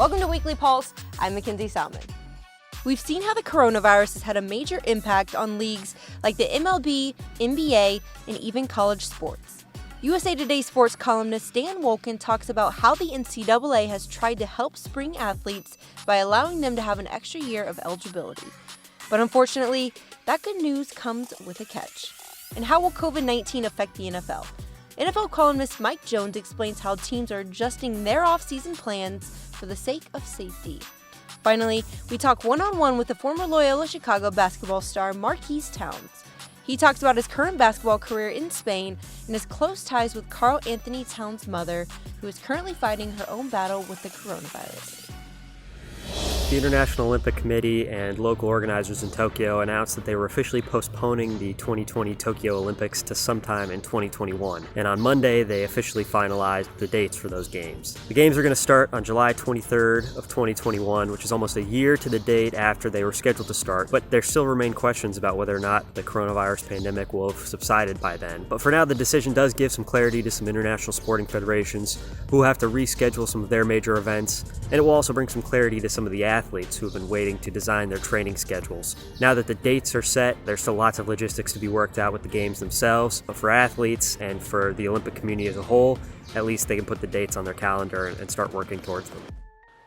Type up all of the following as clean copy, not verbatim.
Welcome to Weekly Pulse. I'm Mackenzie Salmon. We've seen how the coronavirus has had a major impact on leagues like the MLB, NBA, and even college sports. USA Today sports columnist Dan Wolken talks about how the NCAA has tried to help spring athletes by allowing them to have an extra year of eligibility. But unfortunately, that good news comes with a catch. And how will COVID-19 affect the NFL? NFL columnist Mike Jones explains how teams are adjusting their offseason plans for the sake of safety. Finally, we talk one-on-one with the former Loyola-Chicago basketball star Marques Townes. He talks about his current basketball career in Spain and his close ties with Karl Anthony Townes' mother, who is currently fighting her own battle with the coronavirus. The International Olympic Committee and local organizers in Tokyo announced that they were officially postponing the 2020 Tokyo Olympics to sometime in 2021. And on Monday, they officially finalized the dates for those games. The games are going to start on July 23rd of 2021, which is almost a year to the date after they were scheduled to start. But there still remain questions about whether or not the coronavirus pandemic will have subsided by then. But for now, the decision does give some clarity to some international sporting federations who will have to reschedule some of their major events. And it will also bring some clarity to some of the athletes who have been waiting to design their training schedules. Now that the dates are set, there's still lots of logistics to be worked out with the games themselves, but for athletes and for the Olympic community as a whole, at least they can put the dates on their calendar and start working towards them.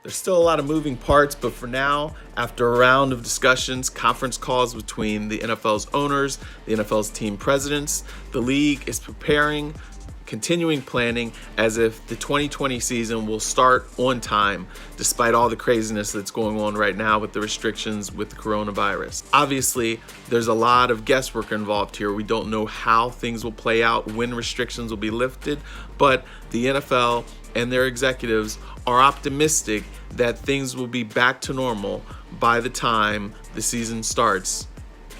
There's still a lot of moving parts, but for now, after a round of discussions, conference calls between the NFL's owners, the NFL's team presidents, the league is continuing planning as if the 2020 season will start on time, despite all the craziness that's going on right now with the restrictions with the coronavirus. Obviously, there's a lot of guesswork involved here. We don't know how things will play out, when restrictions will be lifted, but the NFL and their executives are optimistic that things will be back to normal by the time the season starts,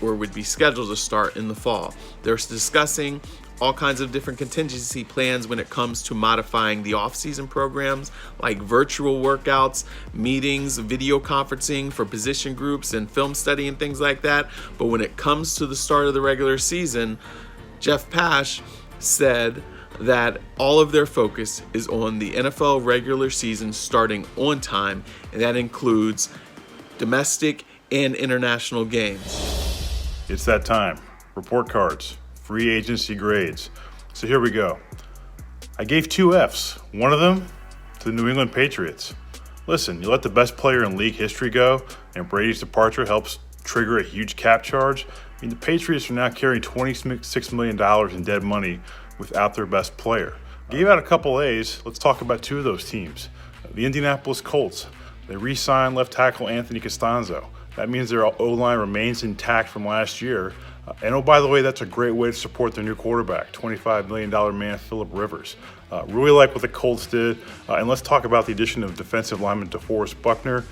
or would be scheduled to start in the fall. They're discussing all kinds of different contingency plans when it comes to modifying the off-season programs, like virtual workouts, meetings, video conferencing for position groups and film study and things like that. But when it comes to the start of the regular season, Jeff Pash said that all of their focus is on the NFL regular season starting on time, and that includes domestic and international games. It's that time. Report cards. Free agency grades. So here we go. I gave 2 Fs. One of them to the New England Patriots. Listen, you let the best player in league history go, and Brady's departure helps trigger a huge cap charge. I mean, the Patriots are now carrying $26 million in dead money without their best player. Gave out a couple A's. Let's talk about 2 of those teams. The Indianapolis Colts. They re-signed left tackle Anthony Costanzo. That means their O-line remains intact from last year. And oh, by the way, that's a great way to support their new quarterback, $25 million man Phillip Rivers. Really like what the Colts did. And let's talk about the addition of defensive lineman DeForest Buckner.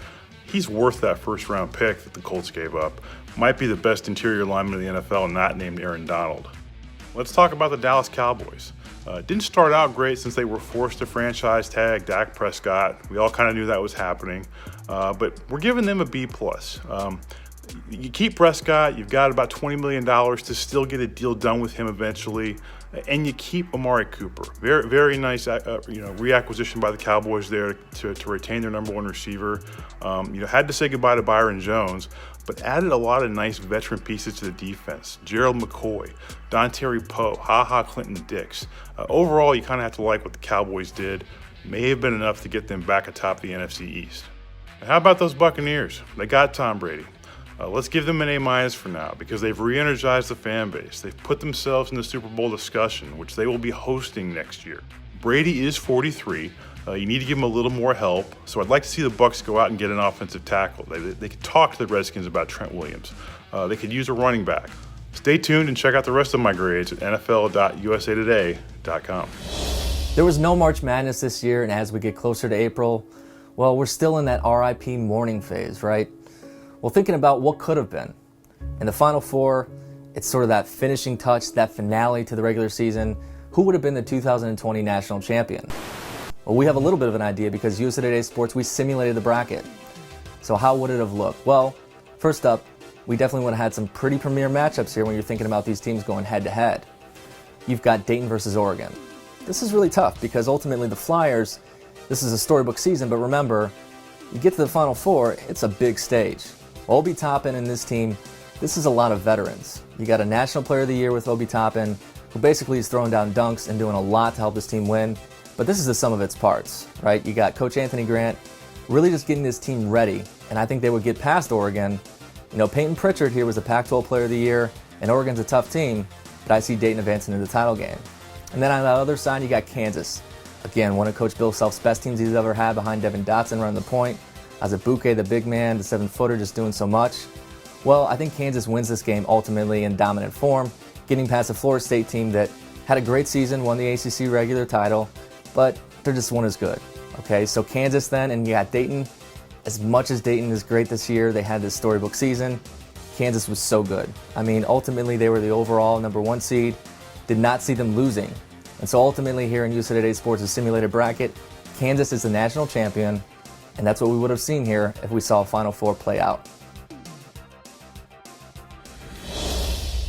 He's worth that first-round pick that the Colts gave up. Might be the best interior lineman in the NFL, not named Aaron Donald. Let's talk about the Dallas Cowboys. Didn't start out great since they were forced to franchise tag Dak Prescott. We all kind of knew that was happening. But we're giving them a B+. You keep Prescott, you've got about $20 million to still get a deal done with him eventually, and you keep Amari Cooper. Very, very nice, reacquisition by the Cowboys there to retain their number 1 receiver. Had to say goodbye to Byron Jones, but added a lot of nice veteran pieces to the defense. Gerald McCoy, Dontari Poe, HaHa Clinton-Dix. Overall, you kind of have to like what the Cowboys did. May have been enough to get them back atop the NFC East. And how about those Buccaneers? They got Tom Brady. Let's give them an A- for now because they've re-energized the fan base. They've put themselves in the Super Bowl discussion, which they will be hosting next year. Brady is 43. You need to give him a little more help. So I'd like to see the Bucs go out and get an offensive tackle. They could talk to the Redskins about Trent Williams. They could use a running back. Stay tuned and check out the rest of my grades at nfl.usatoday.com. There was no March Madness this year, and as we get closer to April, well, we're still in that RIP mourning phase, right? Well, thinking about what could have been. In the Final Four, it's sort of that finishing touch, that finale to the regular season. Who would have been the 2020 national champion? Well, we have a little bit of an idea because USA Today Sports, we simulated the bracket. So how would it have looked? Well, first up, we definitely would have had some pretty premier matchups here when you're thinking about these teams going head-to-head. You've got Dayton versus Oregon. This is really tough because ultimately the Flyers, this is a storybook season, but remember, You get to the Final Four, it's a big stage. Obi Toppin and this team, this is a lot of veterans. You got a National Player of the Year with Obi Toppin, who basically is throwing down dunks and doing a lot to help this team win. But this is the sum of its parts, right? You got Coach Anthony Grant really just getting this team ready, and I think they would get past Oregon. You know, Peyton Pritchard here was the Pac-12 Player of the Year, and Oregon's a tough team, but I see Dayton advancing to the title game. And then on the other side, you got Kansas. Again, one of Coach Bill Self's best teams he's ever had behind Devin Dotson running the point. Azubuike, the big man, the 7-footer, just doing so much. Well, I think Kansas wins this game ultimately in dominant form, getting past a Florida State team that had a great season, won the ACC regular title, but they're just one as good. Okay, so Kansas then, and you got Dayton. As much as Dayton is great this year, they had this storybook season. Kansas was so good. I mean, ultimately they were the overall #1 seed. Did not see them losing. And so ultimately here in USA Today Sports' simulated bracket, Kansas is the national champion, and that's what we would have seen here if we saw a Final Four play out.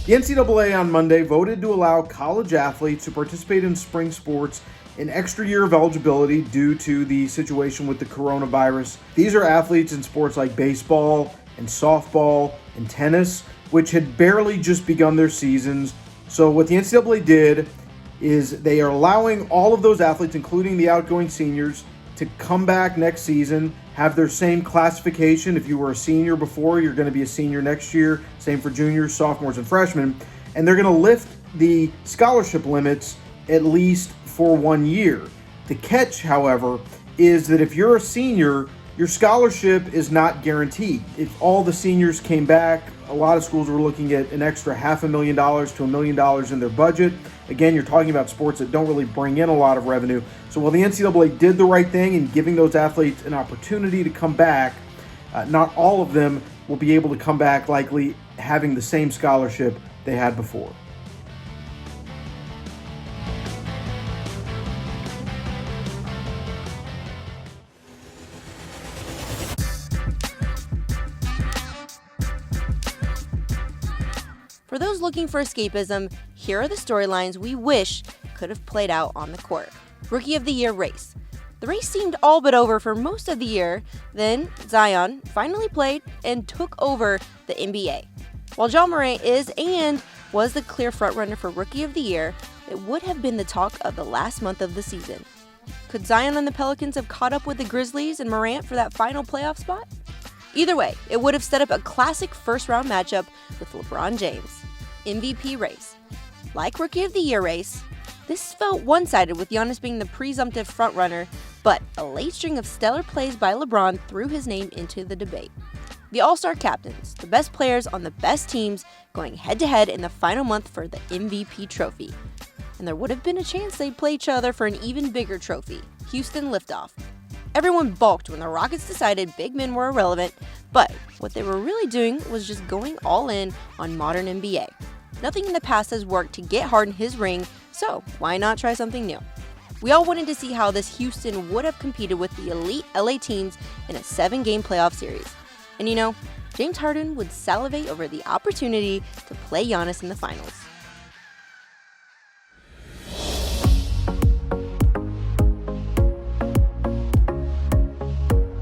The NCAA on Monday voted to allow college athletes to participate in spring sports an extra year of eligibility due to the situation with the coronavirus. These are athletes in sports like baseball and softball and tennis, which had barely just begun their seasons. So what the NCAA did is they are allowing all of those athletes, including the outgoing seniors, to come back next season, have their same classification. If you were a senior before, you're going to be a senior next year. Same for juniors, sophomores, and freshmen. And they're going to lift the scholarship limits at least for 1 year. The catch, however, is that if you're a senior, your scholarship is not guaranteed. If all the seniors came back, a lot of schools were looking at an extra $500,000 to $1 million in their budget. Again, you're talking about sports that don't really bring in a lot of revenue. So while the NCAA did the right thing in giving those athletes an opportunity to come back, not all of them will be able to come back likely having the same scholarship they had before. For those looking for escapism, here are the storylines we wish could have played out on the court. Rookie of the Year race. The race seemed all but over for most of the year, then Zion finally played and took over the NBA. While Ja Morant is and was the clear frontrunner for Rookie of the Year, it would have been the talk of the last month of the season. Could Zion and the Pelicans have caught up with the Grizzlies and Morant for that final playoff spot? Either way, it would have set up a classic first-round matchup with LeBron James. MVP race. Like Rookie of the Year race, this felt one-sided with Giannis being the presumptive frontrunner, but a late string of stellar plays by LeBron threw his name into the debate. The All-Star captains, the best players on the best teams, going head-to-head in the final month for the MVP trophy. And there would have been a chance they'd play each other for an even bigger trophy, Houston Liftoff. Everyone balked when the Rockets decided big men were irrelevant, but what they were really doing was just going all in on modern NBA. Nothing in the past has worked to get Harden his ring, so why not try something new? We all wanted to see how this Houston would have competed with the elite LA teams in a 7-game playoff series. And you know, James Harden would salivate over the opportunity to play Giannis in the finals.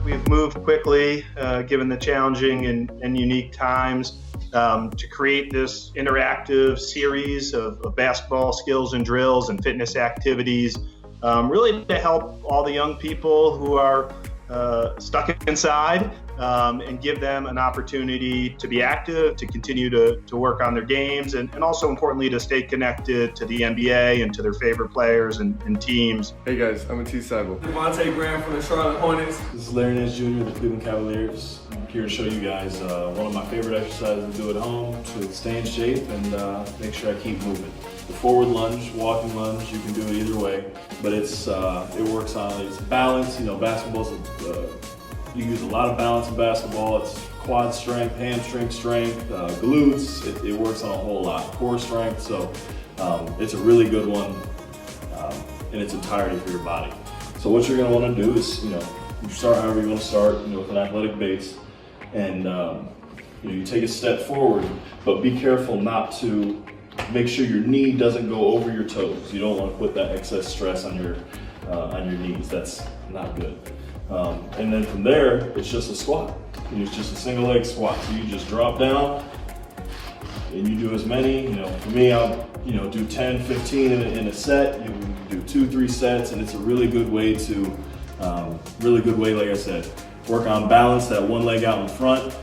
We've moved quickly, given the challenging and unique times, to create this interactive series of basketball skills and drills and fitness activities, really to help all the young people who are stuck inside and give them an opportunity to be active, to continue to work on their games, and also importantly to stay connected to the NBA and to their favorite players and teams. Hey guys, I'm Ncaa Cybo. Devontae Graham from the Charlotte Hornets. This is Larry Nance Jr. of the Cleveland Cavaliers. I'm here to show you guys one of my favorite exercises to do at home to stay in shape and make sure I keep moving. The forward lunge, walking lunge, you can do it either way, but it works on it's balance. You know, basketball's you use a lot of balance in basketball. It's quad strength, hamstring strength, glutes. It works on a whole lot. Core strength, so it's a really good one in its entirety for your body. So what you're gonna wanna do is, you start however you wanna start, with an athletic base, and you take a step forward, but be careful not to make sure your knee doesn't go over your toes. You don't wanna put that excess stress on your knees. That's not good. And then from there, it's just a squat. It's just a single leg squat. So you just drop down and you do as many. For me, I'll do 10, 15 in a set. You do 2-3 sets, and it's a really good way to, like I said, work on balance, that one leg out in front.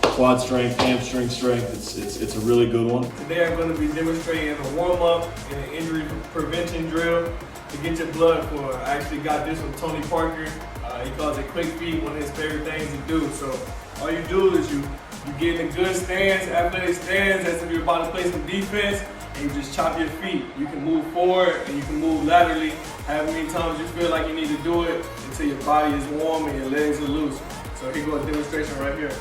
Quad strength, hamstring strength, it's a really good one. Today I'm going to be demonstrating a warm-up and an injury prevention drill to get your blood flowing. I actually got this from Tony Parker. He calls it quick feet, one of his favorite things to do. So all you do is you get in a good stance, athletic stance, as if you're about to play some defense, and you just chop your feet. You can move forward and you can move laterally, however many times you feel like you need to do it until your body is warm and your legs are loose. So here goes a demonstration right here.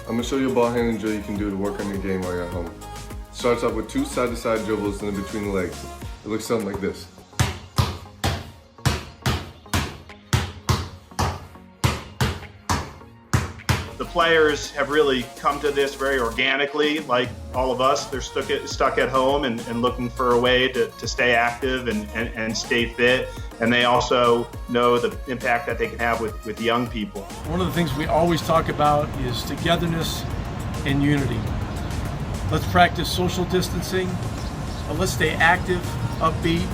I'm going to show you a ball handling drill you can do to work on your game while you're at home. Starts off with 2 side-to-side dribbles and in between the legs. It looks something like this. The players have really come to this very organically, like all of us. They're stuck at home and looking for a way to stay active and stay fit. And they also know the impact that they can have with young people. One of the things we always talk about is togetherness and unity. Let's practice social distancing, but let's stay active, upbeat,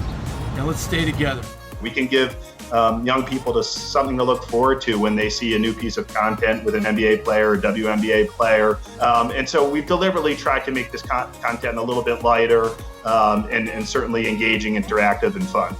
and let's stay together. We can give young people something to look forward to when they see a new piece of content with an NBA player or WNBA player. And so we've deliberately tried to make this content a little bit lighter and certainly engaging, interactive, and fun.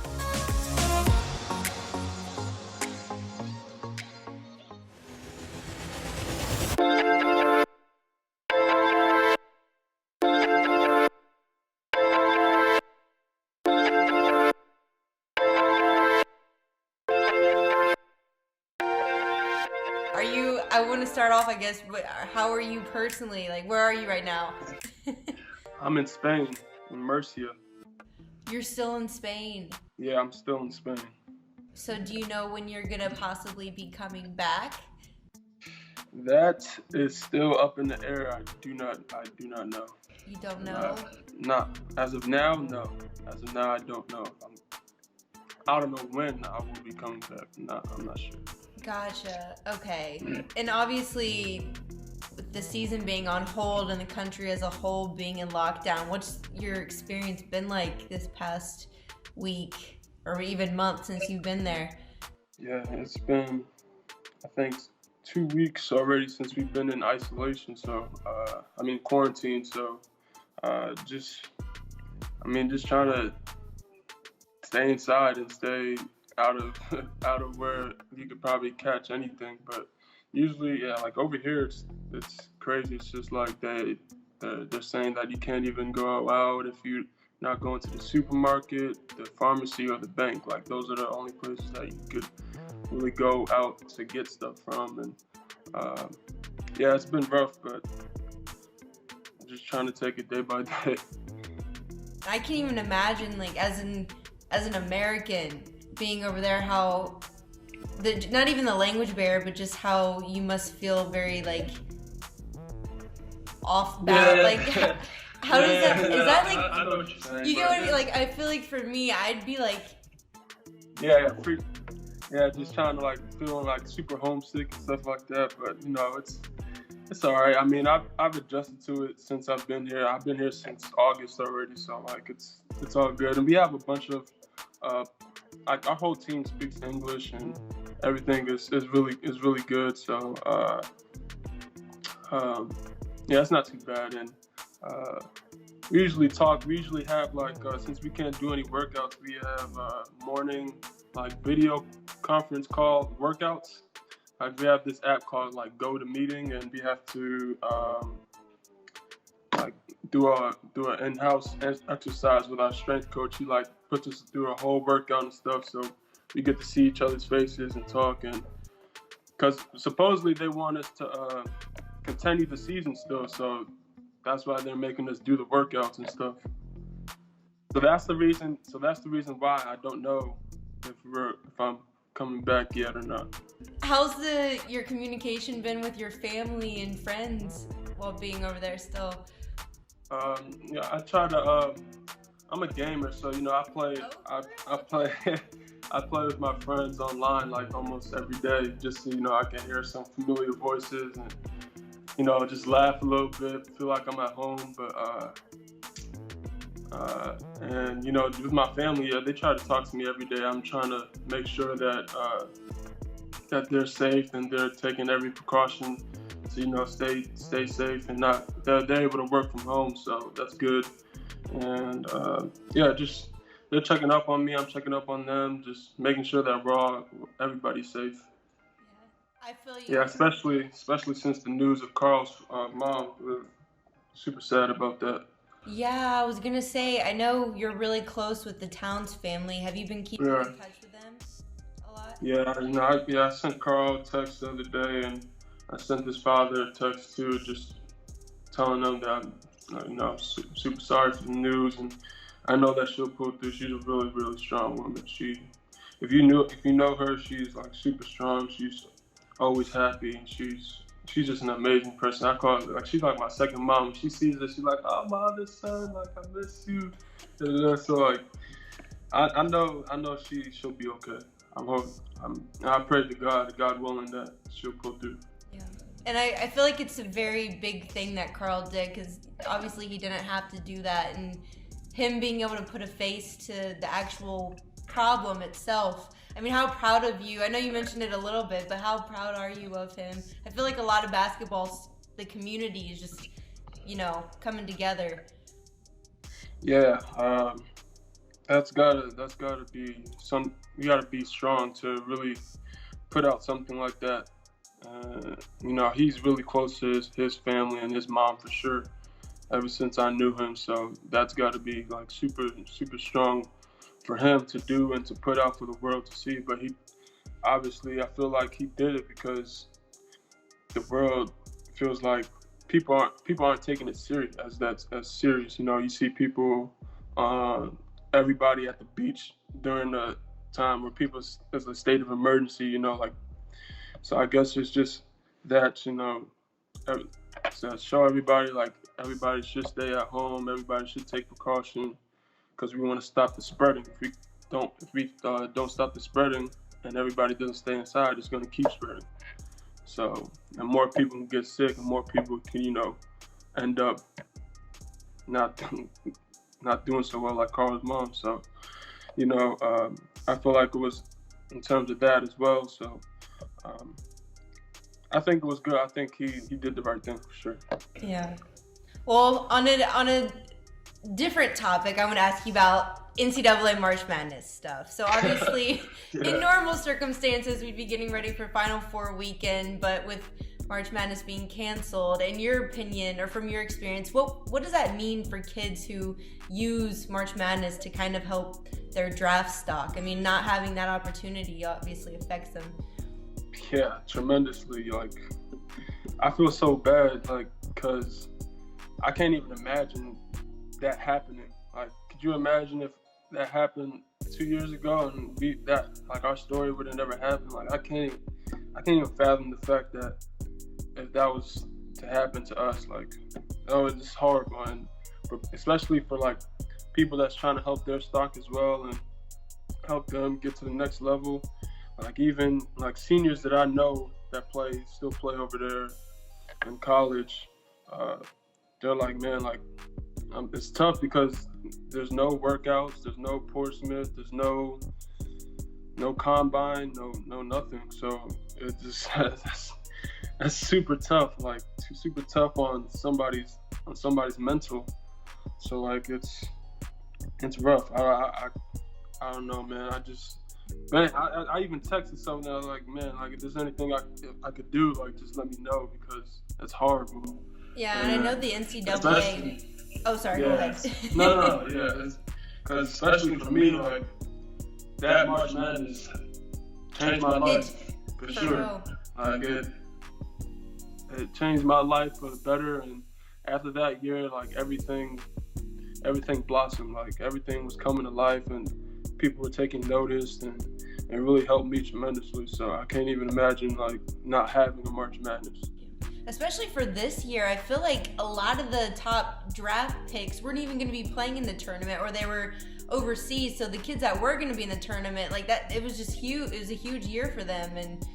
I want to start off, I guess, how are you personally? Like, where are you right now? I'm in Spain, in Murcia. You're still in Spain? Yeah, I'm still in Spain. So do you know when you're going to possibly be coming back? That is still up in the air. I do not know. You don't know? Not as of now, no. As of now, I don't know. I don't know when I will be coming back. I'm not sure. Gotcha. Okay. And obviously, with the season being on hold and the country as a whole being in lockdown, what's your experience been like this past week or even month since you've been there? Yeah, it's been, I think, 2 weeks already since we've been in isolation. So, quarantine. So, just trying to stay inside and stay out of where you could probably catch anything. But usually, yeah, like over here, it's crazy. It's just like they're saying that you can't even go out if you're not going to the supermarket, the pharmacy, or the bank. Like those are the only places that you could really go out to get stuff from. And yeah, it's been rough, but I'm just trying to take it day by day. I can't even imagine, like, as an American being over there, how not even the language barrier, but just how you must feel very like off balance. Like, how does that? Is that like? I know what you're saying. You get what I mean? Like, I feel like for me, I'd be like, yeah, just trying to like feeling like super homesick and stuff like that. But it's all right. I mean, I've adjusted to it since I've been here. I've been here since August already, so like it's all good. And we have a bunch of our whole team speaks English, and everything is really good. So yeah, it's not too bad. And we usually have like since we can't do any workouts, we have morning like video conference call workouts. Like we have this app called like Go to Meeting, and we have to like do an in-house exercise with our strength coach. He like puts us through a whole workout and stuff, so we get to see each other's faces and talk. And because supposedly they want us to continue the season still, so that's why they're making us do the workouts and stuff. So that's the reason why I don't know if I'm coming back yet or not. how's your communication been with your family and friends while being over there still? Yeah, I try to I'm a gamer, so I play. I play. I play with my friends online like almost every day, just so I can hear some familiar voices and just laugh a little bit, feel like I'm at home. But and with my family, they try to talk to me every day. I'm trying to make sure that that they're safe and they're taking every precaution to stay safe and not they're able to work from home, so that's good. And just they're checking up on me, I'm checking up on them, just making sure that everybody's safe. I feel you. Yeah, especially since the news of Carl's mom. We're super sad about that. Yeah, I was gonna say, I know you're really close with the Townes family. Have you been keeping in touch with them a lot? Yeah, I sent Carl a text the other day, and I sent his father a text too, just telling them that I'm super sorry for the news, and I know that she'll pull through. She's a really, really strong woman. If you know her, she's like super strong. She's always happy, and she's just an amazing person. I call her she's like my second mom. When she sees this, she's like, "Oh, my other son, like I miss you." So like, I know she'll be okay. I pray to God willing, that she'll pull through. Yeah. And I feel like it's a very big thing that Carl did, because obviously he didn't have to do that, and him being able to put a face to the actual problem itself. I mean, how proud of you, I know you mentioned it a little bit, but how proud are you of him? I feel like a lot of basketball, the community is just, coming together. Yeah, that's gotta be you gotta be strong to really put out something like that. He's really close to his family and his mom for sure, ever since I knew him. So that's gotta be like super, super strong for him to do and to put out for the world to see. But I feel like he did it because the world feels like people aren't taking it serious as serious. You see people, everybody at the beach during the time where there's a state of emergency. So I guess it's just that to show everybody, like, everybody should stay at home. Everybody should take precaution, because we want to stop the spreading. If we don't stop the spreading and everybody doesn't stay inside, it's going to keep spreading. So, and more people can get sick, and more people can, end up not doing so well, like Carl's mom. So, I feel like it was in terms of that as well. So, I think it was good. I think he did the right thing for sure. Yeah. Well, on a different topic, I want to ask you about NCAA March Madness stuff. So obviously, in normal circumstances, we'd be getting ready for Final Four weekend, but with March Madness being canceled, in your opinion, or from your experience, what does that mean for kids who use March Madness to kind of help their draft stock? I mean, not having that opportunity obviously affects them. Yeah, tremendously. Like, I feel so bad, like, because I can't even imagine that happening. Like, could you imagine if that happened 2 years ago and our story would have never happened? Like, I can't even fathom the fact that if that was to happen to us, like, it's just horrible. And especially for like people that's trying to help their stock as well and help them get to the next level. Like, even like seniors that I know that still play over there in college, they're like, man, like, it's tough because there's no workouts, there's no Portsmouth, there's no combine, no nothing. So it's just that's super tough, like super tough on somebody's mental. So like it's rough. I don't know, man. I even texted something. I was like, man, like, if there's anything I could do, like, just let me know, because it's horrible. Yeah, and I know the NCAA. Oh, sorry. Yeah. Go ahead. No, yeah. Because especially for me, like, that March Madness changed my life for sure. Like, it changed my life for the better, and after that year, like, everything blossomed. Like, everything was coming to life, and people were taking notice, and it really helped me tremendously. So I can't even imagine, like, not having a March Madness. especially for this year. I feel like a lot of the top draft picks weren't even going to be playing in the tournament, or they were overseas. So the kids that were going to be in the tournament, like that, it was just huge. It was a huge year for them. And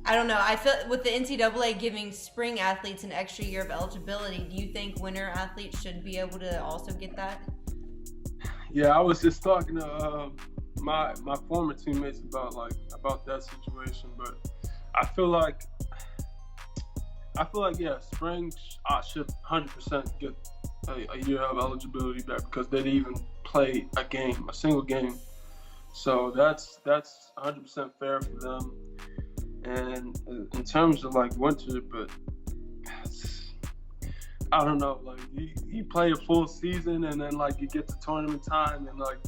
I don't know. I feel with the NCAA giving spring athletes an extra year of eligibility, do you think winter athletes should be able to also get that? Yeah, I was just talking to my former teammates about that situation, but I feel like yeah, spring should 100% get a year of eligibility back because they didn't even play a single game. So that's 100% fair for them. And in terms of like winter, but I don't know, like you play a full season and then like you get to tournament time and like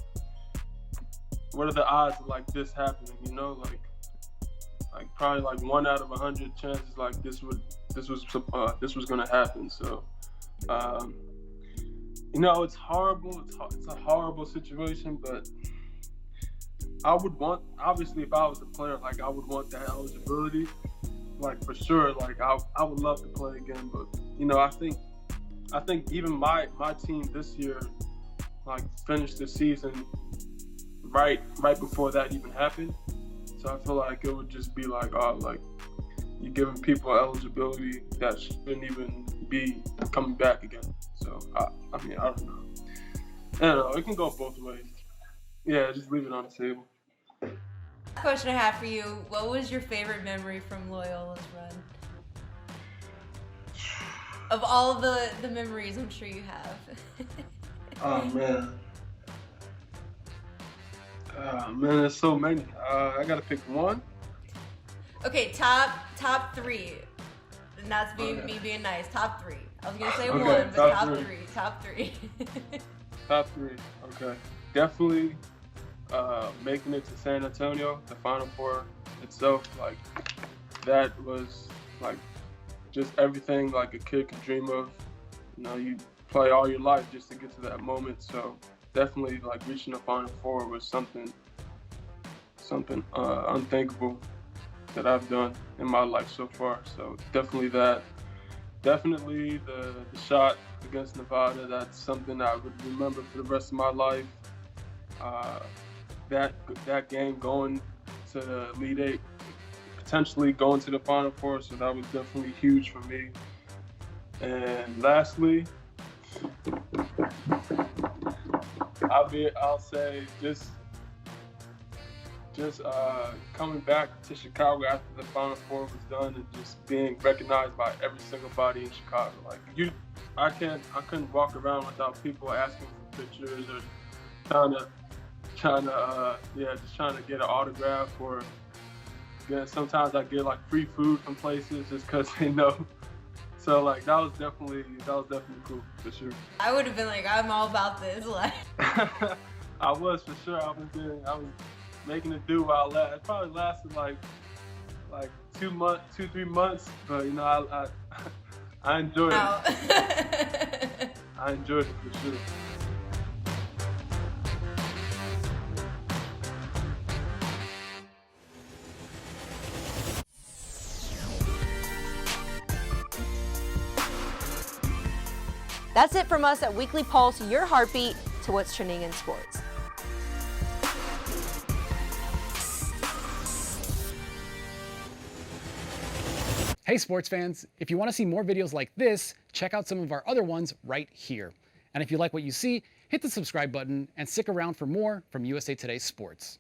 what are the odds of like this happening? You know, like probably like 1 out of 100 chances like this was gonna happen. So you know, it's horrible. It's a horrible situation, but I would want, obviously, if I was a player, like I would want that eligibility, like for sure. Like I would love to play again, but you know, I think even my team this year, like finished the season right before that even happened. So I feel like it would just be like, oh, like you're giving people eligibility that shouldn't even be coming back again. So I mean, I don't know. I don't know. It can go both ways. Yeah, just leave it on the table. Question I have for you: what was your favorite memory from Loyola's run? Of all the memories I'm sure you have. Oh man. There's so many. I gotta pick one. Okay, top three. And that's me being nice. Top three. I was gonna say one, but top three. Top three. Top three. Okay. Definitely making it to San Antonio, the Final Four itself, like that was like just everything like a kid could dream of. You know, you play all your life just to get to that moment. So definitely like reaching the Final Four was something unthinkable that I've done in my life so far. So definitely that. Definitely the shot against Nevada. That's something I would remember for the rest of my life. That game going to the Elite Eight, potentially going to the Final Four. So that was definitely huge for me. And lastly, I'll say just coming back to Chicago after the Final Four was done and just being recognized by every single body in Chicago. Like I couldn't walk around without people asking for pictures or trying to get an autograph, or sometimes I get like free food from places just because they know. So like that was definitely cool for sure. I would have been like, I'm all about this. Like I was for sure. I was making it do while it probably lasted like 2-3 months, but you know I enjoyed it. I enjoyed it for sure. That's it from us at Weekly Pulse, your heartbeat to what's trending in sports. Hey sports fans, if you want to see more videos like this, check out some of our other ones right here. And if you like what you see, hit the subscribe button and stick around for more from USA Today Sports.